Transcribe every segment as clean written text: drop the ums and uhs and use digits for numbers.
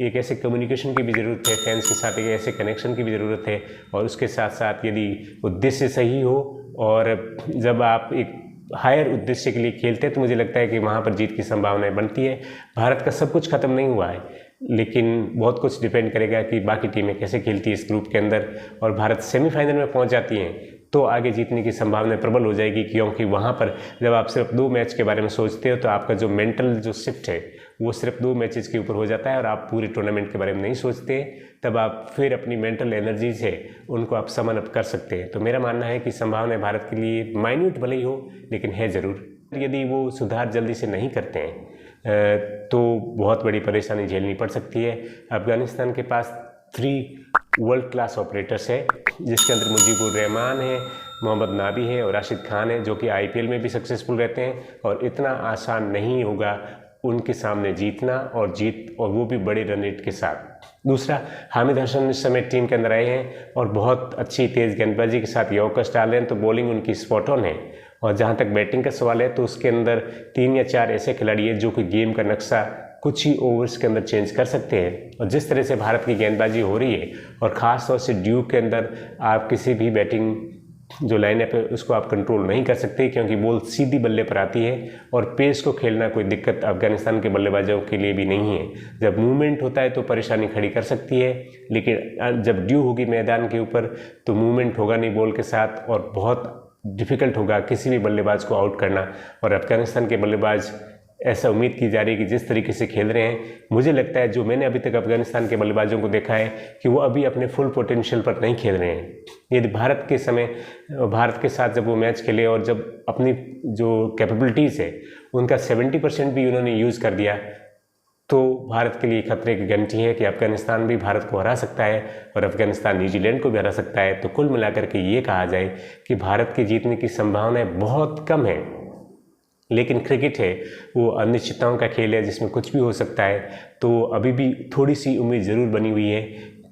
एक ऐसे कम्युनिकेशन की भी ज़रूरत है, फैंस के साथ एक ऐसे कनेक्शन की भी ज़रूरत है। और उसके साथ साथ यदि उद्देश्य सही हो और जब आप एक हायर उद्देश्य के लिए खेलते हैं तो मुझे लगता है कि वहाँ पर जीत की संभावनाएं बनती है। भारत का सब कुछ खत्म नहीं हुआ है, लेकिन बहुत कुछ डिपेंड करेगा कि बाकी टीमें कैसे खेलती है इस ग्रुप के अंदर, और भारत सेमीफाइनल में पहुँच जाती हैं तो आगे जीतने की संभावना प्रबल हो जाएगी। क्योंकि वहाँ पर जब आप सिर्फ 2 मैच के बारे में सोचते हो तो आपका जो मेंटल जो शिफ्ट है वो सिर्फ 2 मैचेस के ऊपर हो जाता है और आप पूरे टूर्नामेंट के बारे में नहीं सोचते। तब आप फिर अपनी मेंटल एनर्जीज है उनको आप समन अप कर सकते हैं। तो मेरा मानना है कि संभावना भारत के लिए माइन्यूट भले ही हो लेकिन है ज़रूर। यदि वो सुधार जल्दी से नहीं करते हैं तो बहुत बड़ी परेशानी झेलनी पड़ सकती है। अफगानिस्तान के पास 3 वर्ल्ड क्लास ऑपरेटर्स है, जिसके अंदर मुजीबुर रहमान है, मोहम्मद नाबी है और राशिद खान है, जो कि IPL में भी सक्सेसफुल रहते हैं। और इतना आसान नहीं होगा उनके सामने जीतना, और वो भी बड़े रन रेट के साथ। दूसरा, हामिद हसन इस समय टीम के अंदर आए हैं और बहुत अच्छी तेज़ गेंदबाजी के साथ यॉर्कर्स डाल रहे हैं, तो बॉलिंग उनकी स्पॉट ऑन है। और जहाँ तक बैटिंग का सवाल है तो उसके अंदर 3 या 4 ऐसे खिलाड़ी हैं जो कि गेम का नक्शा कुछ ही ओवर्स के अंदर चेंज कर सकते हैं। और जिस तरह से भारत की गेंदबाजी हो रही है और ख़ास तौर से ड्यूक के अंदर आप किसी भी बैटिंग जो लाइनअप है उसको आप कंट्रोल नहीं कर सकते, क्योंकि बॉल सीधी बल्ले पर आती है और पेस को खेलना कोई दिक्कत अफगानिस्तान के बल्लेबाजों के लिए भी नहीं है। जब मूवमेंट होता है तो परेशानी खड़ी कर सकती है, लेकिन जब ड्यू होगी मैदान के ऊपर तो मूवमेंट होगा नहीं बॉल के साथ और बहुत डिफ़िकल्ट होगा किसी भी बल्लेबाज को आउट करना। और अफगानिस्तान के बल्लेबाज ऐसा उम्मीद की जा रही है कि जिस तरीके से खेल रहे हैं, मुझे लगता है जो मैंने अभी तक अफगानिस्तान के बल्लेबाजों को देखा है कि वो अभी अपने फुल पोटेंशियल पर नहीं खेल रहे हैं। यदि भारत के साथ जब वो मैच खेले और जब अपनी जो कैपेबिलिटीज़ है उनका 70% भी उन्होंने यूज़ कर दिया तो भारत के लिए खतरे की घंटी है कि अफगानिस्तान भी भारत को हरा सकता है और अफगानिस्तान न्यूजीलैंड को भी हरा सकता है। तो कुल मिलाकर के ये कहा जाए कि भारत के जीतने की संभावनाएं बहुत कम है। लेकिन क्रिकेट है वो अनिश्चितताओं का खेल है जिसमें कुछ भी हो सकता है। तो अभी भी थोड़ी सी उम्मीद ज़रूर बनी हुई है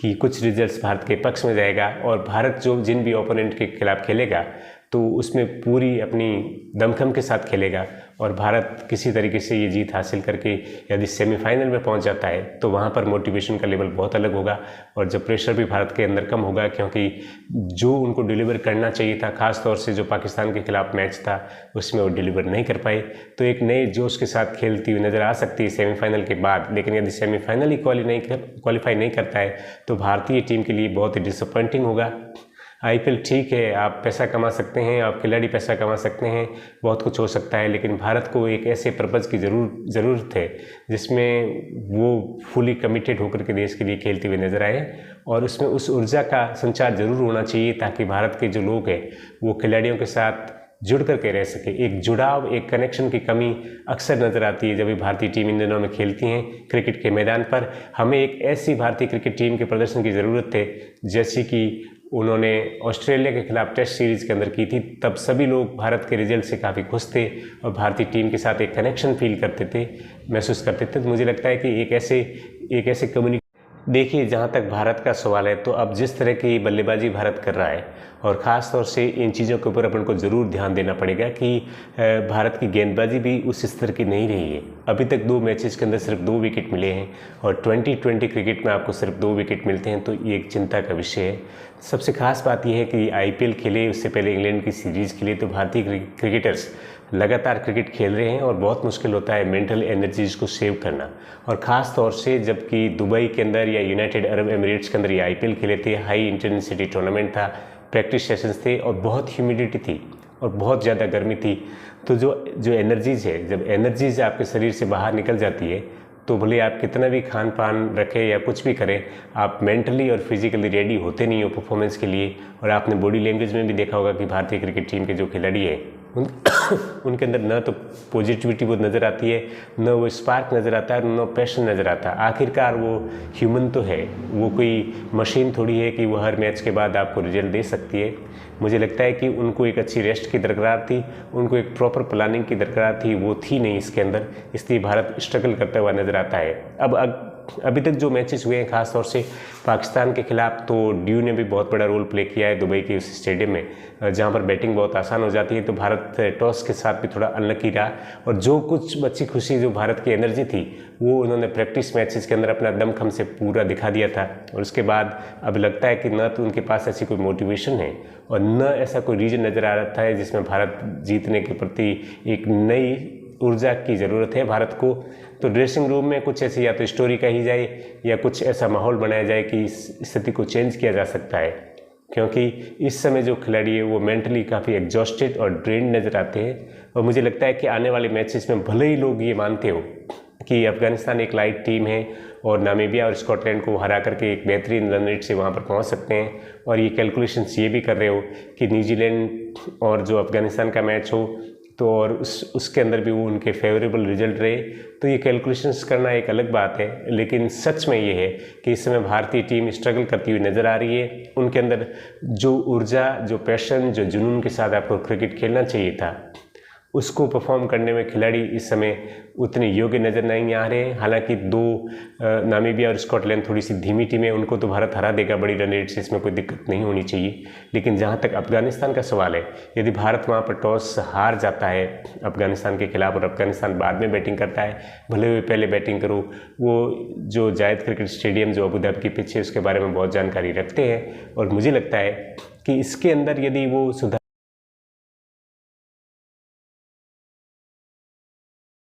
कि कुछ रिजल्ट्स भारत के पक्ष में जाएगा और भारत जिन भी ओपोनेंट के खिलाफ खेलेगा तो उसमें पूरी अपनी दमखम के साथ खेलेगा और भारत किसी तरीके से ये जीत हासिल करके यदि सेमीफाइनल में पहुंच जाता है तो वहाँ पर मोटिवेशन का लेवल बहुत अलग होगा और जब प्रेशर भी भारत के अंदर कम होगा, क्योंकि जो उनको डिलीवर करना चाहिए था, ख़ास तौर से जो पाकिस्तान के खिलाफ मैच था उसमें वो डिलीवर नहीं कर पाए। तो एक नए जोश के साथ खेलती हुई नज़र आ सकती है सेमीफाइनल के बाद। लेकिन यदि सेमीफाइनल ही क्वालिफाई नहीं करता है तो भारतीय टीम के लिए बहुत ही डिसअपॉइंटिंग होगा। IPL ठीक है, आप पैसा कमा सकते हैं, आप खिलाड़ी पैसा कमा सकते हैं, बहुत कुछ हो सकता है, लेकिन भारत को एक ऐसे पर्पज़ की ज़रूरत है जिसमें वो फुली कमिटेड होकर के देश के लिए खेलते हुए नज़र आए और उसमें उस ऊर्जा का संचार ज़रूर होना चाहिए ताकि भारत के जो लोग हैं वो खिलाड़ियों के साथ जुड़ करके रह सके। एक जुड़ाव, एक कनेक्शन की कमी अक्सर नज़र आती है जब भी भारतीय टीम इन दिनों में खेलती हैं क्रिकेट के मैदान पर। हमें एक ऐसी भारतीय क्रिकेट टीम के प्रदर्शन की ज़रूरत है जैसी कि उन्होंने ऑस्ट्रेलिया के खिलाफ टेस्ट सीरीज़ के अंदर की थी। तब सभी लोग भारत के रिजल्ट से काफ़ी खुश थे और भारतीय टीम के साथ एक कनेक्शन फील करते थे, महसूस करते थे। तो मुझे लगता है कि एक ऐसे कम्युनिकेशन देखिए, जहाँ तक भारत का सवाल है तो अब जिस तरह की बल्लेबाजी भारत कर रहा है और ख़ास तौर से इन चीज़ों के ऊपर अपन को ज़रूर ध्यान देना पड़ेगा कि भारत की गेंदबाजी भी उस स्तर की नहीं रही है। अभी तक 2 मैचेस के अंदर सिर्फ 2 विकेट मिले हैं और 2020 क्रिकेट में आपको सिर्फ 2 विकेट मिलते हैं, तो ये एक चिंता का विषय है। सबसे खास बात यह है कि IPL खेले, उससे पहले इंग्लैंड की सीरीज़ खेले, तो भारतीय क्रिकेटर्स लगातार क्रिकेट खेल रहे हैं और बहुत मुश्किल होता है मेंटल एनर्जीज को सेव करना। और ख़ास तौर से जबकि दुबई के अंदर या यूनाइटेड अरब एमिरेट्स के अंदर ये IPL खेले थे, हाई इंटेंसिटी टूर्नामेंट था, प्रैक्टिस सेशंस थे और बहुत ह्यूमिडिटी थी और बहुत ज़्यादा गर्मी थी। तो जो एनर्जीज है, जब एनर्जीज आपके शरीर से बाहर निकल जाती है तो भले आप कितना भी खान पान रखें या कुछ भी करें, आप मेंटली और फिजिकली रेडी होते नहीं हो परफॉर्मेंस के लिए। और आपने बॉडी लैंग्वेज में भी देखा होगा कि भारतीय क्रिकेट टीम के जो खिलाड़ी हैं उनके अंदर न तो पॉजिटिविटी वो नज़र आती है, न वो स्पार्क नज़र आता है, न पैशन नज़र आता है। आखिरकार वो ह्यूमन तो है, वो कोई मशीन थोड़ी है कि वो हर मैच के बाद आपको रिजल्ट दे सकती है। मुझे लगता है कि उनको एक अच्छी रेस्ट की दरकार थी, उनको एक प्रॉपर प्लानिंग की दरकार थी, वो थी नहीं इसके अंदर, इसलिए भारत स्ट्रगल करता हुआ नज़र आता है। अब अभी तक जो मैचेस हुए हैं खास तौर से पाकिस्तान के खिलाफ, तो ड्यू ने भी बहुत बड़ा रोल प्ले किया है दुबई के उस स्टेडियम में, जहां पर बैटिंग बहुत आसान हो जाती है। तो भारत टॉस के साथ भी थोड़ा अनलकी रहा, और जो कुछ बची खुशी जो भारत की एनर्जी थी वो उन्होंने प्रैक्टिस मैचेस के अंदर अपना दमखम से पूरा दिखा दिया था। और उसके बाद अब लगता है कि न तो उनके पास ऐसी कोई मोटिवेशन है और न ऐसा कोई रीजन नज़र आ रहा है जिसमें भारत जीतने के प्रति एक नई ऊर्जा की ज़रूरत है भारत को। तो ड्रेसिंग रूम में कुछ ऐसी या तो स्टोरी कही जाए या कुछ ऐसा माहौल बनाया जाए कि इस स्थिति को चेंज किया जा सकता है, क्योंकि इस समय जो खिलाड़ी है वो मेंटली काफ़ी एग्जॉस्टेड और ड्रेन्ड नज़र आते हैं। और मुझे लगता है कि आने वाले मैचेस में भले ही लोग ये मानते हो कि अफगानिस्तान एक लाइट टीम है और नामीबिया और स्कॉटलैंड को हरा करके एक बेहतरीन रन रेट से वहाँ पर पहुँच सकते हैं, और ये कैलकुलेशंस ये भी कर रहे हो कि न्यूजीलैंड और जो अफगानिस्तान का मैच हो तो और उसके अंदर भी वो उनके फेवरेबल रिजल्ट रहे, तो ये कैलकुलेशंस करना एक अलग बात है। लेकिन सच में ये है कि इस समय भारतीय टीम स्ट्रगल करती हुई नज़र आ रही है। उनके अंदर जो ऊर्जा, जो पैशन, जो जुनून के साथ आपको क्रिकेट खेलना चाहिए था, उसको परफॉर्म करने में खिलाड़ी इस समय उतने योग्य नज़र नहीं आ रहे हैं। हालांकि दो नामीबिया और स्कॉटलैंड थोड़ी सी धीमी टीमें, उनको तो भारत हरा देगा बड़ी रन रेट से, इसमें कोई दिक्कत नहीं होनी चाहिए। लेकिन जहां तक अफगानिस्तान का सवाल है, यदि भारत वहां पर टॉस हार जाता है अफगानिस्तान के खिलाफ और अफगानिस्तान बाद में बैटिंग करता है, भले हुए पहले बैटिंग करो, वो जो जायद क्रिकेट स्टेडियम जो अबू धाबी के पीछे, उसके बारे में बहुत जानकारी रखते हैं। और मुझे लगता है कि इसके अंदर यदि वो सुधार